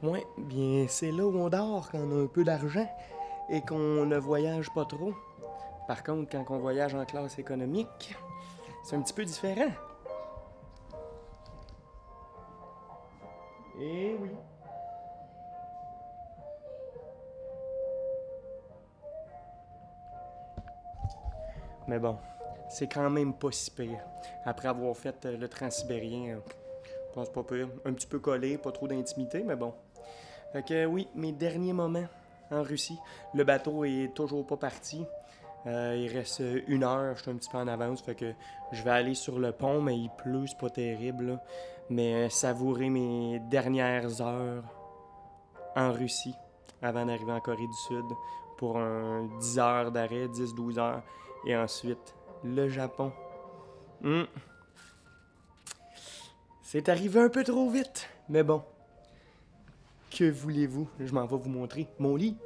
Ouais, bien c'est là où on dort quand on a un peu d'argent et qu'on ne voyage pas trop. Par contre, quand on voyage en classe économique, c'est un petit peu différent. Eh oui. Mais bon, c'est quand même pas si pire. Après avoir fait le transsibérien, je pense pas pire. Un petit peu collé, pas trop d'intimité, mais bon. Fait que oui, mes derniers moments en Russie. Le bateau est toujours pas parti. Il reste 1 heure, je suis un petit peu en avance, fait que je vais aller sur le pont, mais il pleut, c'est pas terrible, là. Mais savourer mes dernières heures en Russie avant d'arriver en Corée du Sud pour un 10 heures d'arrêt, 10-12 heures, et ensuite le Japon. Hmm. C'est arrivé un peu trop vite, mais bon, que voulez-vous? Je m'en vais vous montrer mon lit.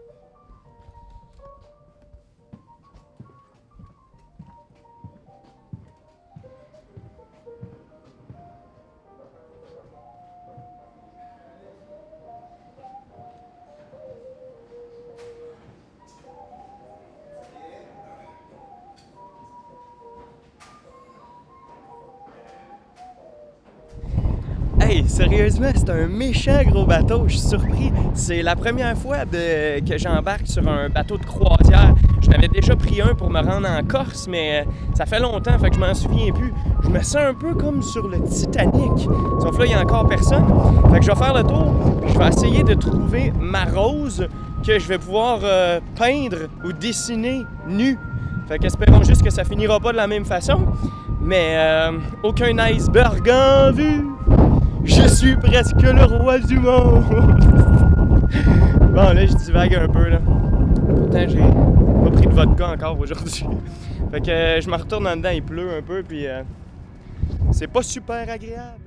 Hey, sérieusement, c'est un méchant gros bateau, je suis surpris. C'est la première fois que j'embarque sur un bateau de croisière. Je n'avais déjà pris un pour me rendre en Corse, mais ça fait longtemps, fait que je m'en souviens plus. Je me sens un peu comme sur le Titanic. Sauf là, il n'y a encore personne. Fait que je vais faire le tour, puis je vais essayer de trouver ma rose que je vais pouvoir peindre ou dessiner nue. Fait qu'espérons juste que ça finira pas de la même façon. Mais aucun iceberg en vue. Je suis presque le roi du monde! Bon, là, je divague un peu, là. Pourtant, j'ai pas pris de vodka encore aujourd'hui. Fait que je me retourne en dedans, il pleut un peu, puis c'est pas super agréable.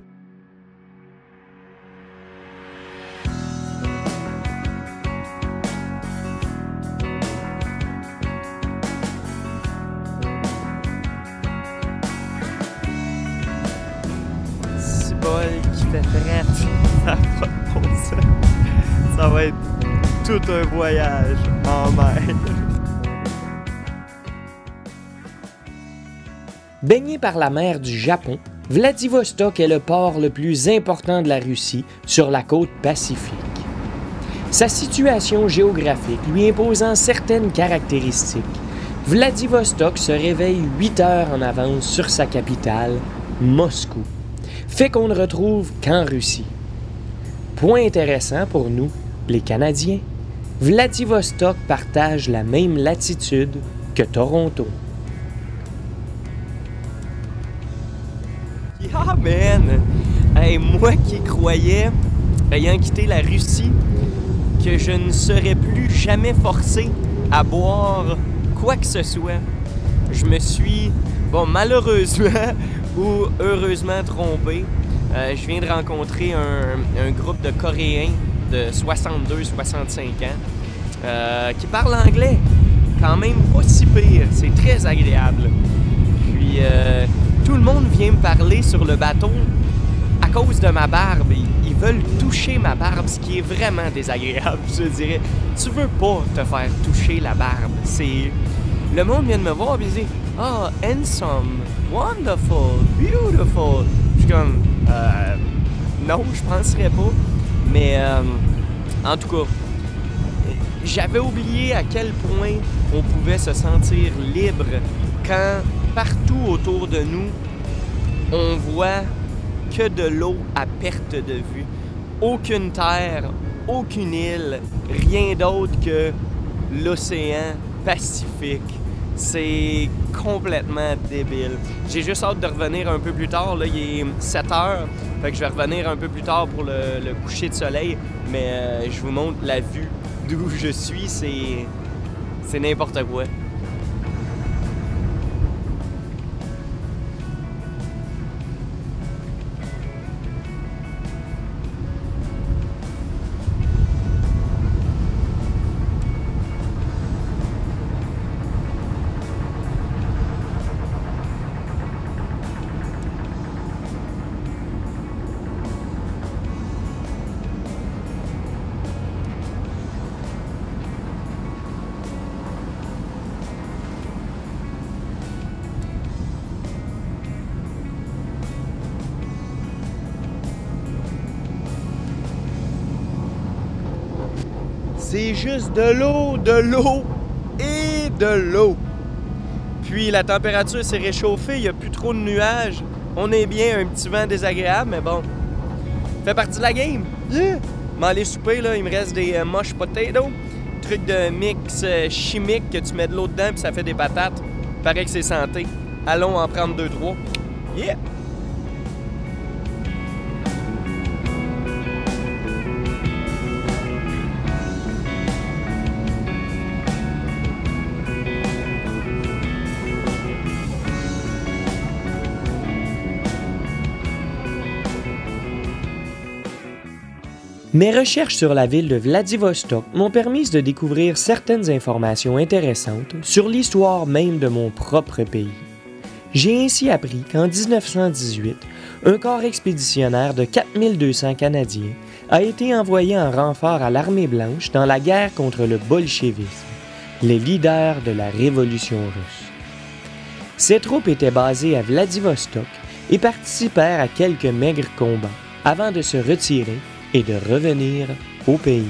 C'est bol qui fait frette. Ça n'a pas de bon sens. Ça va être tout un voyage en mer. Baigné par la mer du Japon, Vladivostok est le port le plus important de la Russie sur la côte Pacifique. Sa situation géographique lui imposant certaines caractéristiques, Vladivostok se réveille 8 heures en avance sur sa capitale, Moscou, fait qu'on ne retrouve qu'en Russie. Point intéressant pour nous, les Canadiens, Vladivostok partage la même latitude que Toronto. Yeah, man! Hey, moi qui croyais, ayant quitté la Russie, que je ne serais plus jamais forcé à boire quoi que ce soit, je me suis, bon, malheureusement ou heureusement trompé. Je viens de rencontrer un groupe de Coréens de 62-65 ans qui parlent anglais. Quand même pas si pire, c'est très agréable. Puis tout le monde vient me parler sur le bateau à cause de ma barbe. Ils veulent toucher ma barbe, ce qui est vraiment désagréable, je dirais. Tu veux pas te faire toucher la barbe. C'est... Le monde vient de me voir et dit « Ah, oh, handsome, wonderful, beautiful. » Je suis comme non, je penserais pas. Mais en tout cas, j'avais oublié à quel point on pouvait se sentir libre quand partout autour de nous, on voit que de l'eau à perte de vue. Aucune terre, aucune île, rien d'autre que l'océan Pacifique. C'est complètement débile. J'ai juste hâte de revenir un peu plus tard. Là, il est 7 heures. Fait que je vais revenir un peu plus tard pour le coucher de soleil. Mais je vous montre la vue d'où je suis. C'est n'importe quoi. C'est juste de l'eau et de l'eau. Puis la température s'est réchauffée, il n'y a plus trop de nuages. On est bien, un petit vent désagréable, mais bon. Fait partie de la game. Yeah! M'aller souper, là, il me reste des moches potatoes. Truc de mix chimique que tu mets de l'eau dedans puis ça fait des patates. Paraît que c'est santé. Allons en prendre 2-3. Yeah! Mes recherches sur la ville de Vladivostok m'ont permis de découvrir certaines informations intéressantes sur l'histoire même de mon propre pays. J'ai ainsi appris qu'en 1918, un corps expéditionnaire de 4200 Canadiens a été envoyé en renfort à l'armée blanche dans la guerre contre le bolchevisme, les leaders de la révolution russe. Ces troupes étaient basées à Vladivostok et participèrent à quelques maigres combats avant de se retirer et de revenir au pays.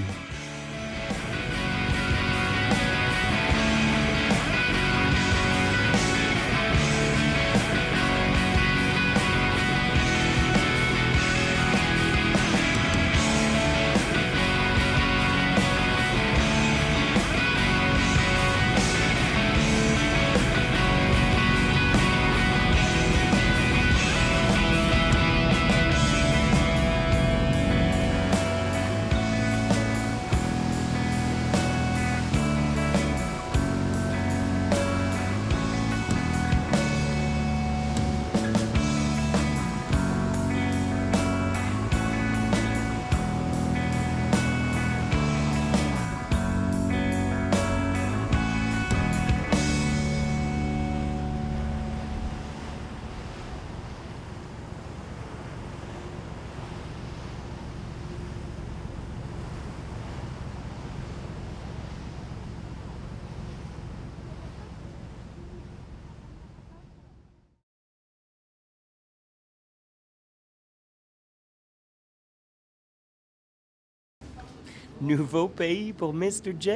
Nouveau pays pour Mr. J.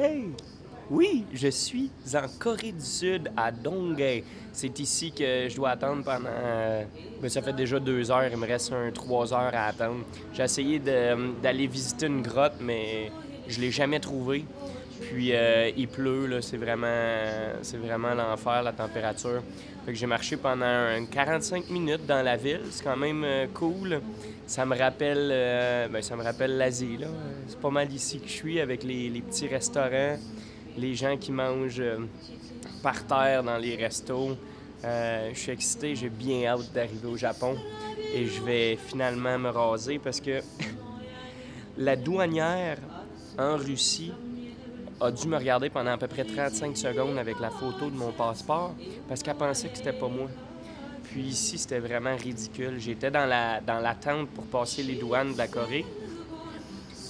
Oui, je suis en Corée du Sud, à Donghae. C'est ici que je dois attendre pendant... ça fait déjà 2 heures, il me reste 3 heures à attendre. J'ai essayé d'aller visiter une grotte, mais je l'ai jamais trouvée. Puis il pleut, là, c'est vraiment l'enfer, la température. Fait que j'ai marché pendant 45 minutes dans la ville, c'est quand même cool. Ça me rappelle l'Asie, là. C'est pas mal ici que je suis, avec les petits restaurants, les gens qui mangent par terre dans les restos. Je suis excité, j'ai bien hâte d'arriver au Japon. Et je vais finalement me raser parce que la douanière en Russie a dû me regarder pendant à peu près 35 secondes avec la photo de mon passeport parce qu'elle pensait que c'était pas moi. Puis ici, c'était vraiment ridicule. J'étais dans l'attente pour passer les douanes de la Corée.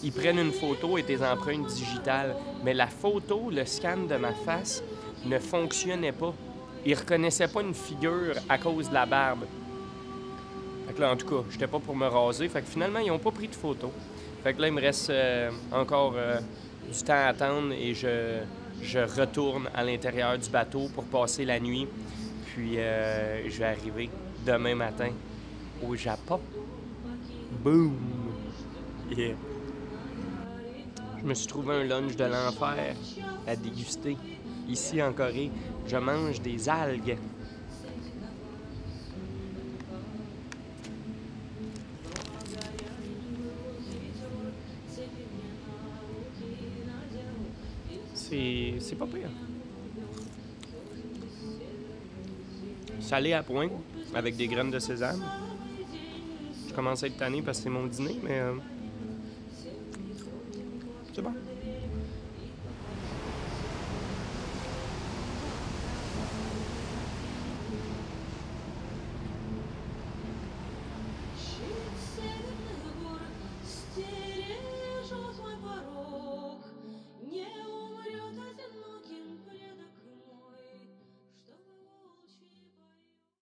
Ils prennent une photo et tes empreintes digitales, mais la photo, le scan de ma face, ne fonctionnait pas. Ils reconnaissaient pas une figure à cause de la barbe. Fait que là, en tout cas, j'étais pas pour me raser. Fait que finalement, ils ont pas pris de photo. Fait que là, il me reste encore du temps à attendre et je retourne à l'intérieur du bateau pour passer la nuit. Puis je vais arriver demain matin au Japon. Boom! Yeah! Je me suis trouvé un lunch de l'enfer à déguster. Ici en Corée, je mange des algues. C'est pas pire. Salé à point, avec des graines de sésame. Je commence à être tanné parce que c'est mon dîner, mais c'est bon.